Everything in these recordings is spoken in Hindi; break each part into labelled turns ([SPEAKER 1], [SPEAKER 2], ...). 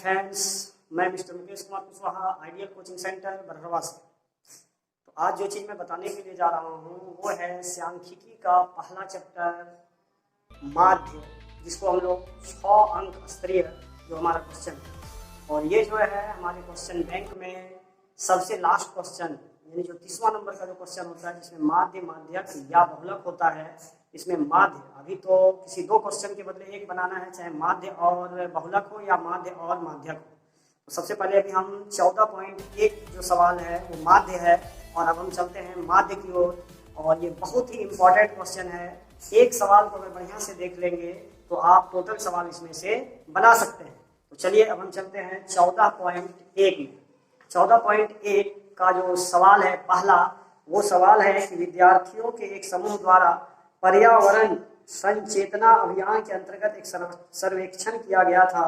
[SPEAKER 1] फ्रेंड्स, मैं mister Mukesh Kumar Kushwaha, ideal coaching centre Barharwa से। तो आज जो चीज़ मैं बताने के लिए जा रहा हूँ वो है सांख्यिकी का पहला चैप्टर माध्य, जिसको हम लोग 6 अंक स्तरीय जो हमारा क्वेश्चन है। और ये जो है हमारे क्वेश्चन बैंक में सबसे लास्ट क्वेश्चन, यानी जो 30वां नंबर का जो क्वेश्चन होता है, जिसमें माध्य, माध्यक या बहुलक होता है। इसमें माध्य, अभी तो किसी 2 क्वेश्चन के बदले एक बनाना है, चाहे माध्य और बहुलक हो या माध्य और माध्यक हो। तो सबसे पहले अभी हम 14.1 जो सवाल है वो माध्य है, और अब हम चलते हैं माध्य की ओर। और ये बहुत ही इम्पोर्टेंट क्वेश्चन है। एक सवाल को अगर बढ़िया से देख लेंगे तो आप टोटल सवाल इसमें से बना सकते हैं। तो चलिए अब हम चलते हैं 14.1 में। 14.1 का जो सवाल है पहला, वो सवाल है कि विद्यार्थियों के एक समूह द्वारा पर्यावरण संचेतना अभियान के अंतर्गत एक सर्वेक्षण किया गया था,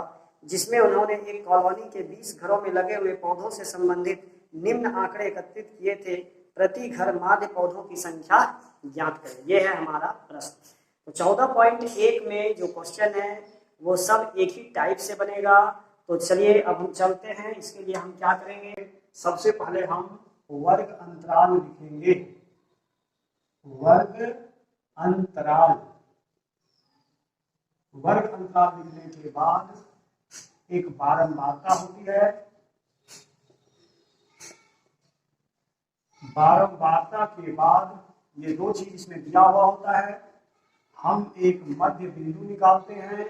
[SPEAKER 1] जिसमें उन्होंने एक कॉलोनी के 20 घरों में लगे हुए पौधों से संबंधित निम्न आंकड़े एकत्रित किए थे। प्रति घर माध्य पौधों की संख्या ज्ञात करें। यह है हमारा प्रश्न। तो 14.1 में जो क्वेश्चन है वो सब एक ही टाइप से बनेगा। तो चलिए अब हम चलते हैं। इसके लिए हम क्या करेंगे, सबसे पहले हम वर्ग अंतराल लिखेंगे। वर्ग अंतराल लिखने के बाद एक बारंबारता होती है। बारंबारता के बाद ये 2 चीज इसमें दिया हुआ होता है। हम एक मध्य बिंदु निकालते हैं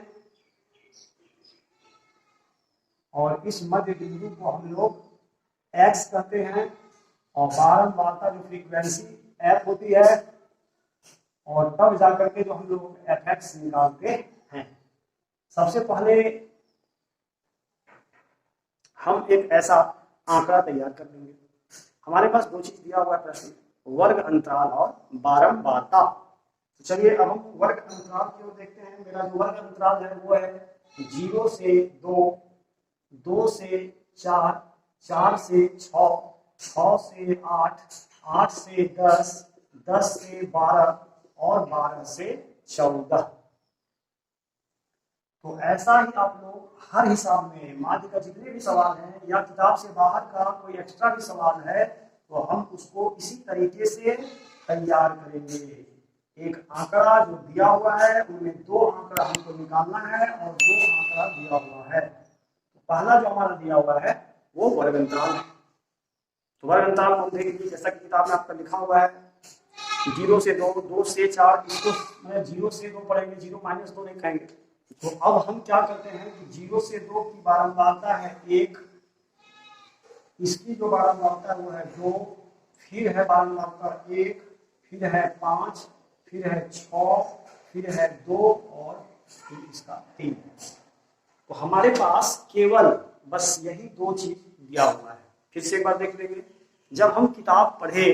[SPEAKER 1] और इस मध्य बिंदु को हम लोग x कहते हैं, और बारंबारता जो फ्रीक्वेंसी f होती है, और तब जाकर के जो हम लोग fx निकालते हैं। सबसे पहले हम एक ऐसा आंकड़ा तैयार कर लेंगे। हमारे पास 2 चीज दिया हुआ है प्रश्न, वर्ग अंतराल और बारंबारता। तो चलिए अब हम वर्ग अंतराल की ओर देखते हैं। मेरा जो वर्ग अंतराल है वो है 0 से 2, 2 से 4, 4 से 6, 6 से 8, 8 से 10, 10 से 12 और 12 से 14। तो ऐसा ही आप लोग हर हिसाब में माध्य का जितने भी सवाल हैं, या किताब से बाहर का कोई एक्स्ट्रा भी सवाल है, तो हम उसको इसी तरीके से तैयार करेंगे। एक आंकड़ा जो दिया हुआ है उनमें 2 आंकड़ा हमको निकालना है और 2 आंकड़ा दिया हुआ है। तो पहला जो हमारा दिया हुआ है वो वर्ग अंतराल है। तो वर्ग अंतराल को देखिए, जैसा कि किताब में आपका लिखा हुआ है 0 से 2, 2 से 4, इसको 0 से 2 पढ़ेंगे, 0 - 2 नहीं खाएंगे। तो अब हम क्या करते हैं कि 0 से 2 की बारंबारता है 1, इसकी जो बारंबारता है वो है 2, फिर है बारंबारता 1, फिर है 5, फिर है 6, फिर है 2 और फिर इसका 3। तो हमारे पास केवल बस यही 2 चीज दिया हुआ है। फिर से एक बार देख लेंगे। जब हम किताब पढ़े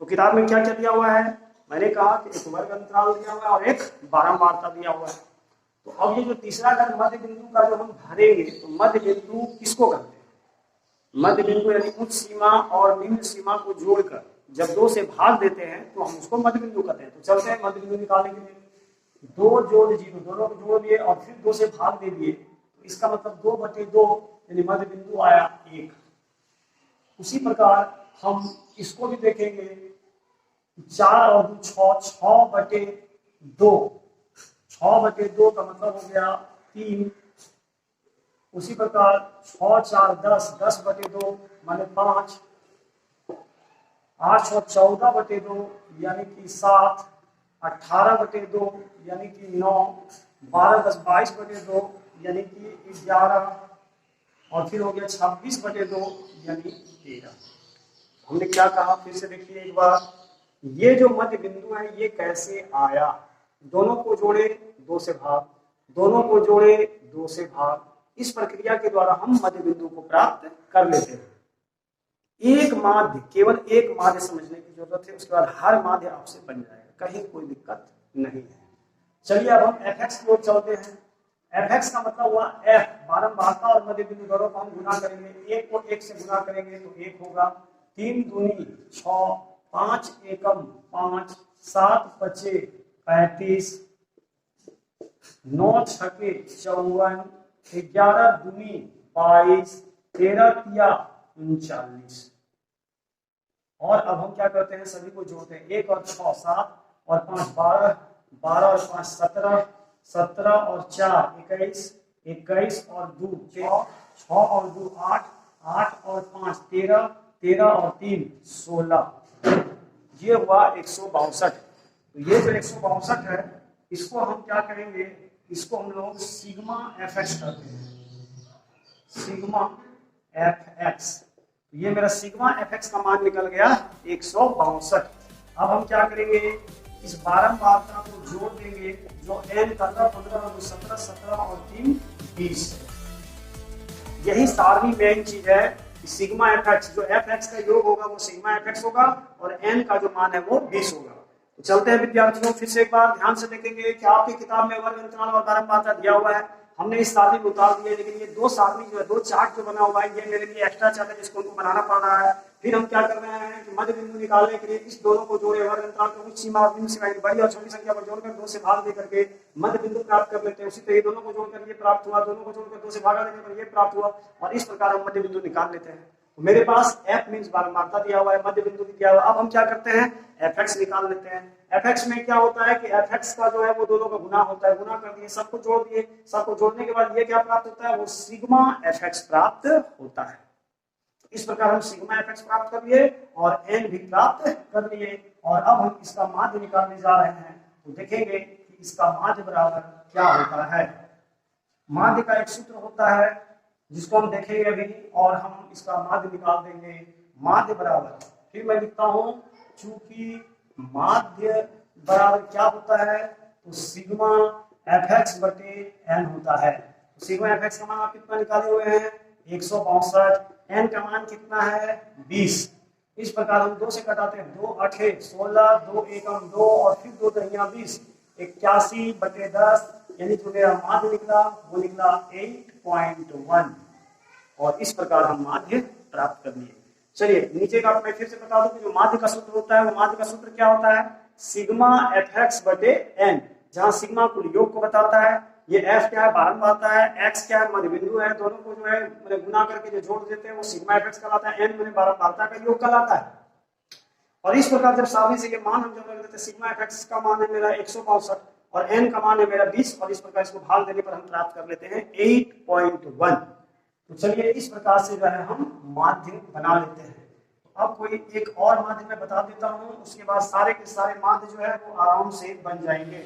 [SPEAKER 1] तो किताब में क्या क्या दिया हुआ है, मैंने कहा कि एक वर्ग अंतराल दिया हुआ है और एक बारंबारता दिया हुआ है। तो अब ये जो तीसरा घर मध्य बिंदु का जो हम भरेंगे, तो मध्य बिंदु किसको कहते हैं? मध्य बिंदु यानी उच्च सीमा और निम्न सीमा को जोड़कर जब 2 से भाग देते हैं तो हम उसको मध्य बिंदु कहते हैं। तो चलते हैं मध्य बिंदु निकालने के लिए। 2 जोड़ 0, दोनों को जोड़ दिए और फिर 2 से भाग दे दिए, तो इसका मतलब 2/2 यानी मध्य बिंदु आया 1। उसी प्रकार हम इसको भी देखेंगे, 4 और 2 6, 6/2, 6/2 का मतलब हो गया 3। उसी प्रकार 6 4 10, 10/2 माने 5, 8 और 14/2 यानी कि 7, 18/2 यानी कि 9, 12 10 22/2 यानी कि 11, और फिर हो गया 26/2 यानी 13। हमने क्या कहा, फिर से देखिए एक बार, ये जो मध्य बिंदु है ये कैसे आया? दोनों को जोड़े 2 से भाग, दोनों को जोड़े 2 से भाग। इस प्रक्रिया के द्वारा हम मध्य बिंदु को प्राप्त कर लेते हैं। एक माध्य, केवल एक माध्य समझने की जरूरत है, उसके बाद हर माध्य आपसे बन जाएगा, कहीं कोई दिक्कत नहीं है। चलिए अब हम fx की ओर चलते हैं। fx का मतलब हुआ f, बारंबारता और मध्य बिंदु दोनों को हम गुना करेंगे। 1 को 1 से गुना करेंगे तो 1 होगा, 3 दूनी 6, 5 एकम 5, 7 पचे 35, 9 छके 54, 11 दूनी 22, 13 तिया 39। और अब हम क्या करते हैं, सभी को जोड़ते हैं। 1 और 6 7 और 5 12, 12 और 5 17, 17 और 4 21, 21 और 2 6, 6 और 2 8, 8 और 5 13, 13 और 3 16। ये हुआ 162। तो ये जो 162 है, इसको हम क्या करेंगे, इसको हम लोग सिग्मा एफ एक्स करते हैं, सिग्मा एफ एक्स। ये मेरा सिग्मा एफ एक्स का मान निकल गया 162। अब हम क्या करेंगे, इस बारंबारता को जोड़ देंगे, जो n 15 15 और 17 17 और 3 20। यही सारणी मेन चीज है। सिग्मा एफ एक्स, जो एफ एक्स का योग होगा वो सिग्मा एफ एक्स होगा और n का जो मान है वो 20 होगा। तो चलते हैं विद्यार्थियों, फिर से एक बार ध्यान से देखेंगे कि आपकी किताब में वर्ग अंतराल और बारंबारता दिया हुआ है, हमने इस सारणी में उतार दिया, लेकिन ये दो सारणी जो है, दो चार्ट जो बना हुआ है, ये मेरे लिए एक्स्ट्रा चार्ट है जिसको हमको बनाना पड़ रहा है। फिर हम क्या कर रहे हैं कि मध्य बिंदु निकालने के लिए इस दोनों को जोड़े, वर्ग अंतराल को उच्च सीमा और निम्न सीमा बड़ी और छोटी संख्या पर जोड़कर 2 से भाग दे करके मध्य बिंदु प्राप्त कर लेते हैं। उसी तरह दोनों को जोड़कर ये प्राप्त हुआ, दोनों को जोड़कर 2 से भागा देने पर ये प्राप्त हुआ, और इस प्रकार हम मध्य बिंदु निकाल लेते हैं। तो मेरे पास f मींस बारंबारता दिया हुआ है, मध्य बिंदु भी दिया हुआ है। अब हम क्या करते हैं, fx निकाल लेते हैं। fx में क्या होता है कि fx का जो है वो दोनों का गुना होता है, गुना कर दिए, सबको जोड़ दिए, सबको जोड़ने के बाद ये क्या प्राप्त होता है, वो सिग्मा fx प्राप्त होता है। इस प्रकार हम सिग्मा fx प्राप्त कर लिए और n भी प्राप्त कर लिए। और अब हम इसका माध्य निकालने जा रहे हैं, तो देखेंगे कि इसका माध्य बराबर क्या होता है। माध्य का एक सूत्र होता है जिसको हम देखेंगे अभी, और हम इसका माध्य निकाल देंगे। माध्य बराबर, फिर मैं लिखता हूं, चूंकि माध्य बराबर क्या होता है, तो सिग्मा एफ एक्स बटे एन होता है। तो सिग्मा एफ एक्स का मान आप कितना निकाले हुए हैं, 162, एन का मान कितना है, 20। इस प्रकार हम 2 से कटाते हैं, 2 8 16, 2 एकम 2 और फिर 2 दहिया 20, 81 बटे 10, यानी जो मेरा माध्य निकला वो निकला 8.1। और इस प्रकार हम माध्य प्राप्त कर लिए। चलिए नीचे का मैं फिर से बता दूं कि जो माध्य का सूत्र होता है, वो माध्य का सूत्र क्या होता है, सिग्मा एफ एक्स बटे एन, जहां सिग्मा कुल योग को बताता है, ये एफ क्या है, बारंबारता है, एक्स क्या है, मध्य बिंदु है, दोनों को जो है मैंने गुना करके जो जोड़ देते हैं वो सिग्मा एफ एक्स कहलाता है, एन मैंने बारंबारता का योग कहलाता है। और इस प्रकार जब सारणी से ये मान हम जब रख देते हैं, सिग्मा एफ एक्स का मान है मेरा 162 और n का मान है मेरा 20, और इस प्रकार इसको भाग देने पर हम प्राप्त कर लेते हैं 8.1। तो चलिए इस प्रकार से जो है हम माध्य बना लेते हैं। अब कोई एक और माध्य मैं बता देता हूं, उसके बाद सारे के सारे माध्य जो है वो आराम से बन जाएंगे।